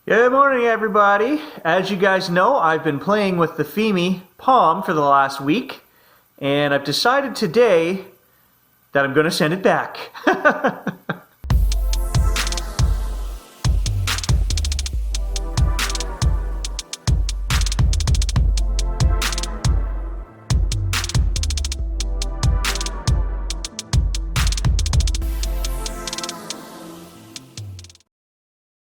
Good morning, everybody. As you guys know, I've been playing with the Fimi Palm for the last week, and I've decided today that I'm going to send it back.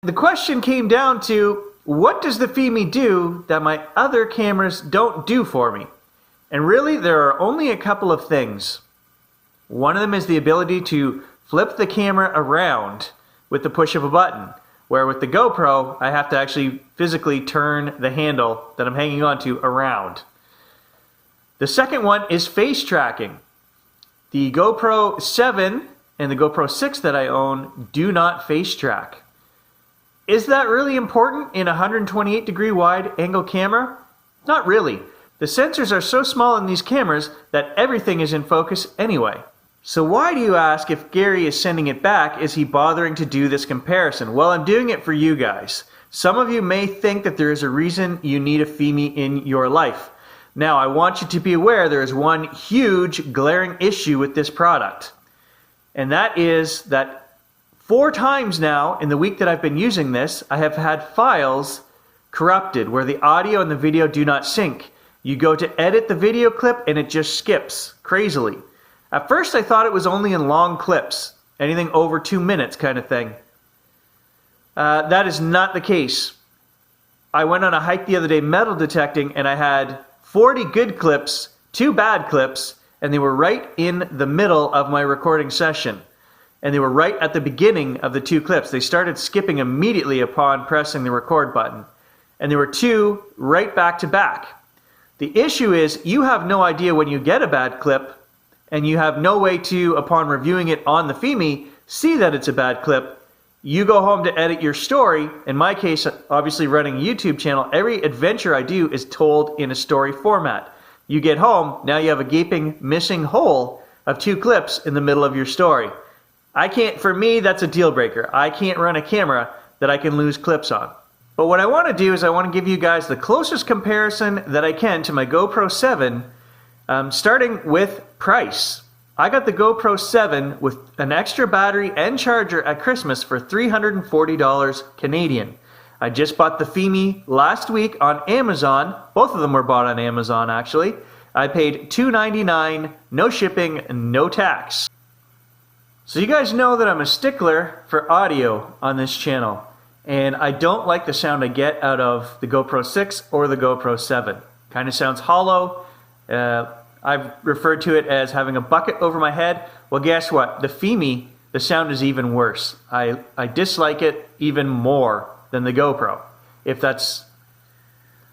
The question came down to, what does the Fimi do that my other cameras don't do for me? And really, there are only a couple of things. One of them is the ability to flip the camera around with the push of a button, where with the GoPro, I have to actually physically turn the handle that I'm hanging onto around. The second one is face tracking. The GoPro 7 and the GoPro 6 that I own do not face track. Is that really important in a 128 degree wide angle camera? Not really. The sensors are so small in these cameras that everything is in focus anyway. So why do you ask, if Gary is sending it back, is he bothering to do this comparison? Well, I'm doing it for you guys. Some of you may think that there is a reason you need a Fimi in your life. Now, I want you to be aware there is one huge glaring issue with this product. And that is that 4 times now in the week that I've been using this, I have had files corrupted where the audio and the video do not sync. You go to edit the video clip and it just skips crazily. At first I thought it was only in long clips, anything over 2 minutes kind of thing. That is not the case. I went on a hike the other day metal detecting and I had 40 good clips, 2 bad clips, and they were right in the middle of my recording session. And they were right at the beginning of the 2 clips. They started skipping immediately upon pressing the record button. And there were 2 right back to back. The issue is you have no idea when you get a bad clip, and you have no way to, upon reviewing it on the Fimi, see that it's a bad clip. You go home to edit your story. In my case, obviously running a YouTube channel, every adventure I do is told in a story format. You get home, now you have a gaping missing hole of 2 clips in the middle of your story. For me, that's a deal breaker. I can't run a camera that I can lose clips on. But what I want to do is I want to give you guys the closest comparison that I can to my GoPro 7, starting with price. I got the GoPro 7 with an extra battery and charger at Christmas for $340 Canadian. I just bought the Fimi last week on Amazon. Both of them were bought on Amazon, actually. I paid $2.99, no shipping, no tax. So you guys know that I'm a stickler for audio on this channel, and I don't like the sound I get out of the GoPro 6 or the GoPro 7. Kind of sounds hollow. I've referred to it as having a bucket over my head. Well, guess what? The Fimi, the sound is even worse. I dislike it even more than the GoPro.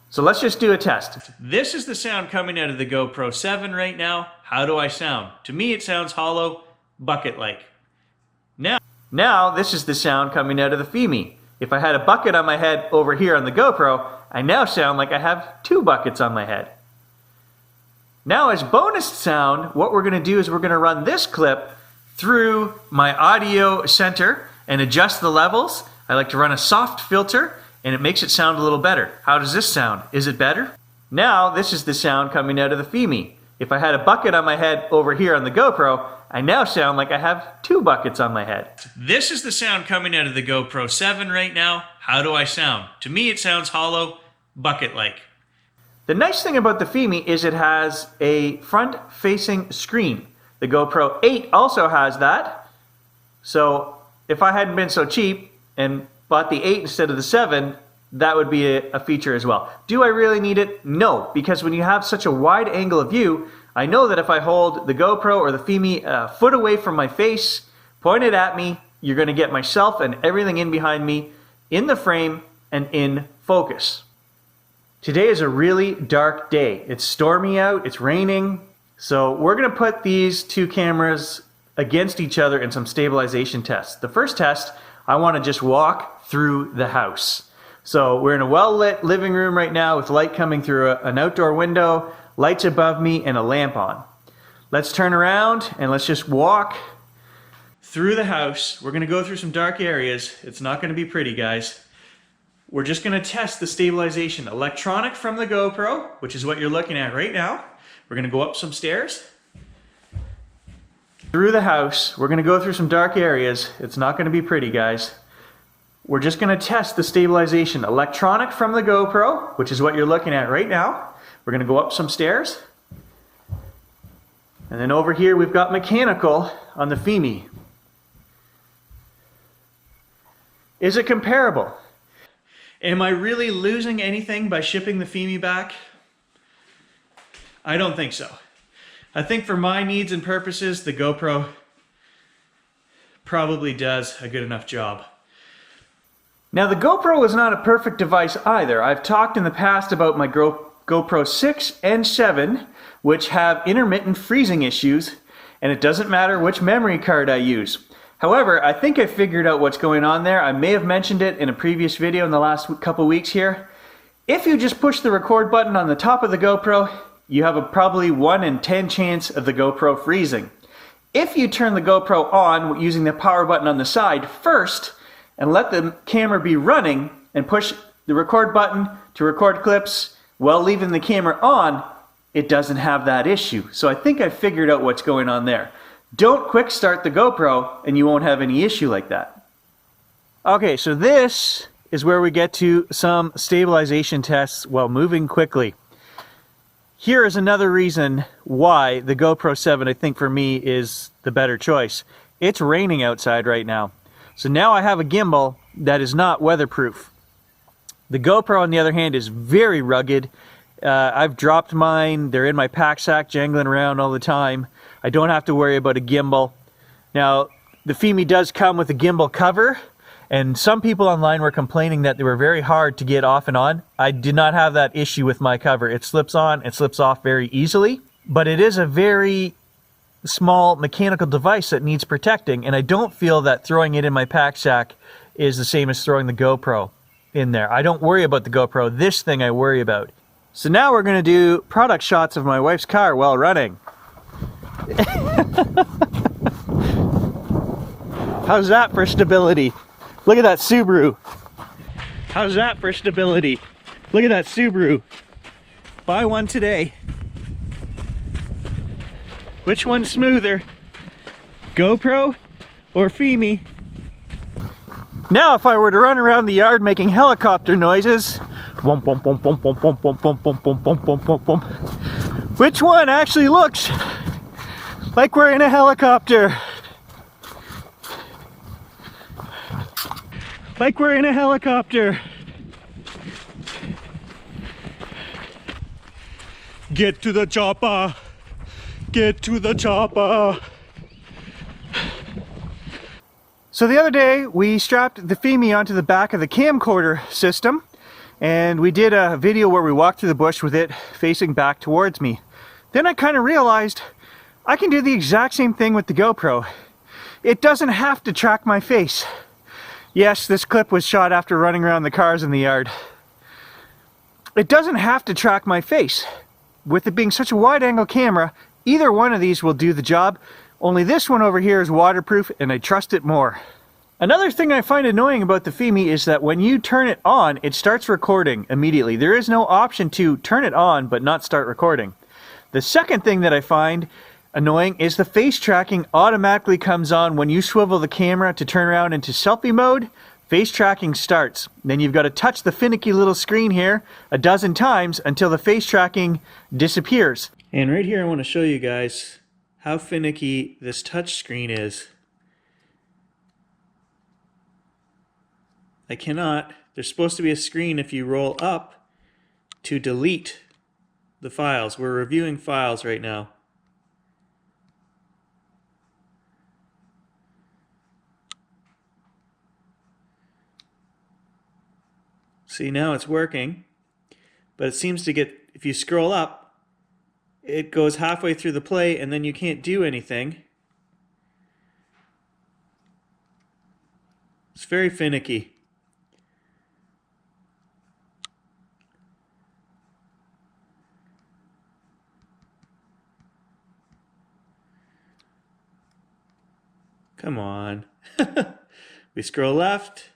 So let's just do a test. This is the sound coming out of the GoPro 7 right now. How do I sound? To me, it sounds hollow, bucket-like. Now this is the sound coming out of the Fimi. If I had a bucket on my head over here on the GoPro, I now sound like I have 2 buckets on my head. Now, as bonus sound, what we're going to do is we're going to run this clip through my audio center and adjust the levels. I like to run a soft filter and it makes it sound a little better. How does this sound? Is it better? Now this is the sound coming out of the Fimi. If I had a bucket on my head over here on the GoPro, I now sound like I have 2 buckets on my head. This is the sound coming out of the GoPro 7 right now. How do I sound? To me, it sounds hollow, bucket-like. The nice thing about the Fimi is it has a front-facing screen. The GoPro 8 also has that. So if I hadn't been so cheap and bought the 8 instead of the 7, that would be a feature as well. Do I really need it? No, because when you have such a wide angle of view, I know that if I hold the GoPro or the Fimi a foot away from my face, pointed at me, you're going to get myself and everything in behind me in the frame and in focus. Today is a really dark day. It's stormy out, it's raining, so we're going to put these 2 cameras against each other in some stabilization tests. The first test, I want to just walk through the house. So we're in a well-lit living room right now with light coming through an outdoor window, lights above me, and a lamp on. Let's turn around and let's just walk through the house. We're going to go through some dark areas. It's not going to be pretty, guys. We're just going to test the stabilization. Electronic from the GoPro, which is what you're looking at right now. We're going to go up some stairs. Through the house. We're going to go through some dark areas. It's not going to be pretty, guys. We're just going to test the stabilization. Electronic from the GoPro, which is what you're looking at right now. We're going to go up some stairs. And then over here we've got mechanical on the Fimi. Is it comparable? Am I really losing anything by shipping the Fimi back? I don't think so. I think for my needs and purposes, the GoPro probably does a good enough job. Now the GoPro is not a perfect device either. I've talked in the past about my GoPro 6 and 7, which have intermittent freezing issues, and it doesn't matter which memory card I use. However, I think I figured out what's going on there. I may have mentioned it in a previous video in the last couple weeks here. If you just push the record button on the top of the GoPro, you have a probably 1 in 10 chance of the GoPro freezing. If you turn the GoPro on using the power button on the side first, and let the camera be running and push the record button to record clips while leaving the camera on, it doesn't have that issue. So I think I figured out what's going on there. Don't quick start the GoPro and you won't have any issue like that. Okay, so this is where we get to some stabilization tests while moving quickly. Here is another reason why the GoPro 7, I think for me, is the better choice. It's raining outside right now. So now I have a gimbal that is not weatherproof. The GoPro, on the other hand, is very rugged. I've dropped mine. They're in my pack sack, jangling around all the time. I don't have to worry about a gimbal. Now, the Fimi does come with a gimbal cover, and some people online were complaining that they were very hard to get off and on. I did not have that issue with my cover. It slips on, it slips off very easily, but it is a very small mechanical device that needs protecting, and I don't feel that throwing it in my pack sack is the same as throwing the GoPro in there. I don't worry about the GoPro. This thing I worry about. So now we're going to do product shots of my wife's car while running. How's that for stability? Look at that Subaru. How's that for stability? Look at that Subaru. Buy one today. Which one's smoother? GoPro or Fimi? Now if I were to run around the yard making helicopter noises, which one actually looks like we're in a helicopter? Like we're in a helicopter. Get to the chopper. Get to the chopper. So the other day we strapped the Fimi onto the back of the camcorder system, and we did a video where we walked through the bush with it facing back towards me. Then I kind of realized I can do the exact same thing with the GoPro. It doesn't have to track my face. Yes, this clip was shot after running around the cars in the yard. It doesn't have to track my face. With it being such a wide angle camera, either one of these will do the job, only this one over here is waterproof and I trust it more. Another thing I find annoying about the Fimi is that when you turn it on, it starts recording immediately. There is no option to turn it on but not start recording. The second thing that I find annoying is the face tracking automatically comes on when you swivel the camera to turn around into selfie mode. Face tracking starts. Then you've got to touch the finicky little screen here a dozen times until the face tracking disappears. And right here I want to show you guys how finicky this touch screen is. I cannot. There's supposed to be a screen if you roll up to delete the files. We're reviewing files right now. See, now it's working, but it seems to get, if you scroll up, it goes halfway through the play and then you can't do anything. It's very finicky. Come on. We scroll left,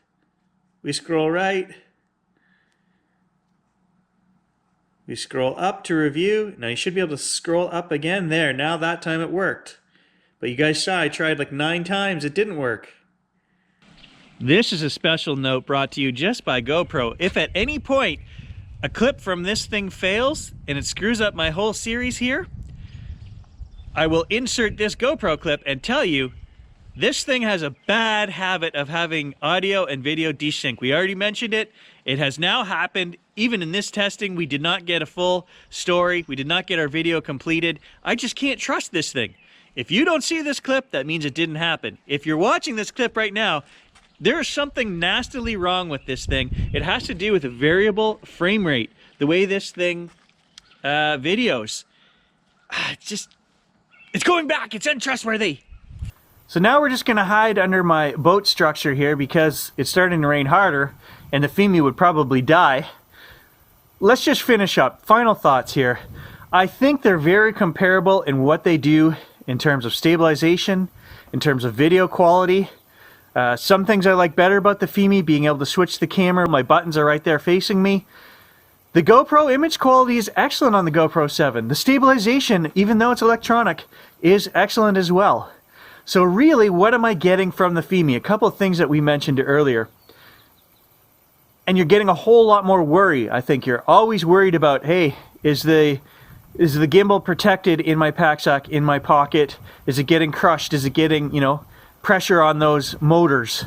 we scroll right. We scroll up to review. Now you should be able to scroll up again there. Now that time it worked. But you guys saw I tried like 9 times. It didn't work. This is a special note brought to you just by GoPro. If at any point a clip from this thing fails and it screws up my whole series here, I will insert this GoPro clip and tell you this thing has a bad habit of having audio and video desync. We already mentioned it. It has now happened. Even in this testing, we did not get a full story. We did not get our video completed. I just can't trust this thing. If you don't see this clip, that means it didn't happen. If you're watching this clip right now, there is something nastily wrong with this thing. It has to do with a variable frame rate. The way this thing videos. It's going back. It's untrustworthy. So now we're just going to hide under my boat structure here because it's starting to rain harder and the Fimi would probably die. Let's just finish up. Final thoughts here. I think they're very comparable in what they do in terms of stabilization, in terms of video quality. Some things I like better about the Fimi, being able to switch the camera. My buttons are right there facing me. The GoPro image quality is excellent on the GoPro 7. The stabilization, even though it's electronic, is excellent as well. So really, what am I getting from the Fimi? A couple of things that we mentioned earlier. And you're getting a whole lot more worry. I think you're always worried about, hey, is the gimbal protected in my packsack, in my pocket? Is it getting crushed? Is it getting, pressure on those motors?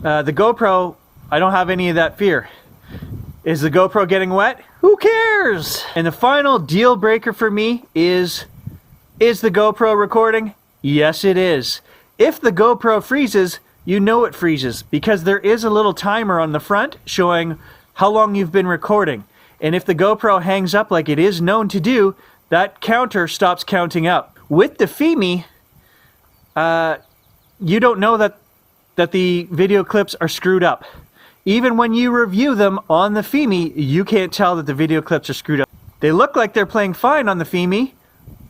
The GoPro, I don't have any of that fear. Is the GoPro getting wet? Who cares? And the final deal breaker for me is the GoPro recording? Yes, it is. If the GoPro freezes, you know it freezes because there is a little timer on the front showing how long you've been recording. And if the GoPro hangs up like it is known to do, that counter stops counting up. With the Fimi, you don't know that the video clips are screwed up. Even when you review them on the Fimi, you can't tell that the video clips are screwed up. They look like they're playing fine on the Fimi,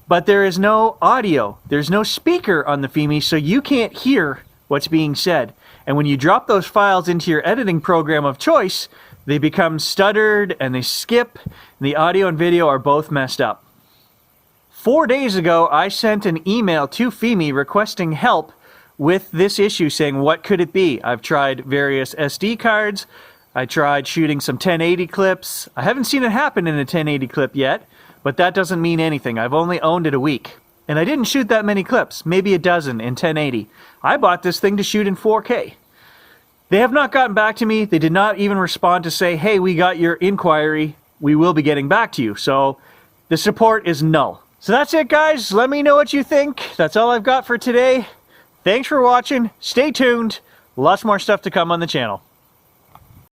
but there is no audio. There's no speaker on the Fimi, so you can't hear what's being said. And when you drop those files into your editing program of choice, they become stuttered and they skip, and the audio and video are both messed up. 4 days ago, I sent an email to Fimi requesting help with this issue, saying what could it be. I've tried various SD cards. I tried shooting some 1080 clips. I haven't seen it happen in a 1080 clip yet, but that doesn't mean anything. I've only owned it a week. And I didn't shoot that many clips, maybe a dozen in 1080. I bought this thing to shoot in 4K. They have not gotten back to me. They did not even respond to say, hey, we got your inquiry. We will be getting back to you. So the support is null. So that's it, guys. Let me know what you think. That's all I've got for today. Thanks for watching. Stay tuned. Lots more stuff to come on the channel.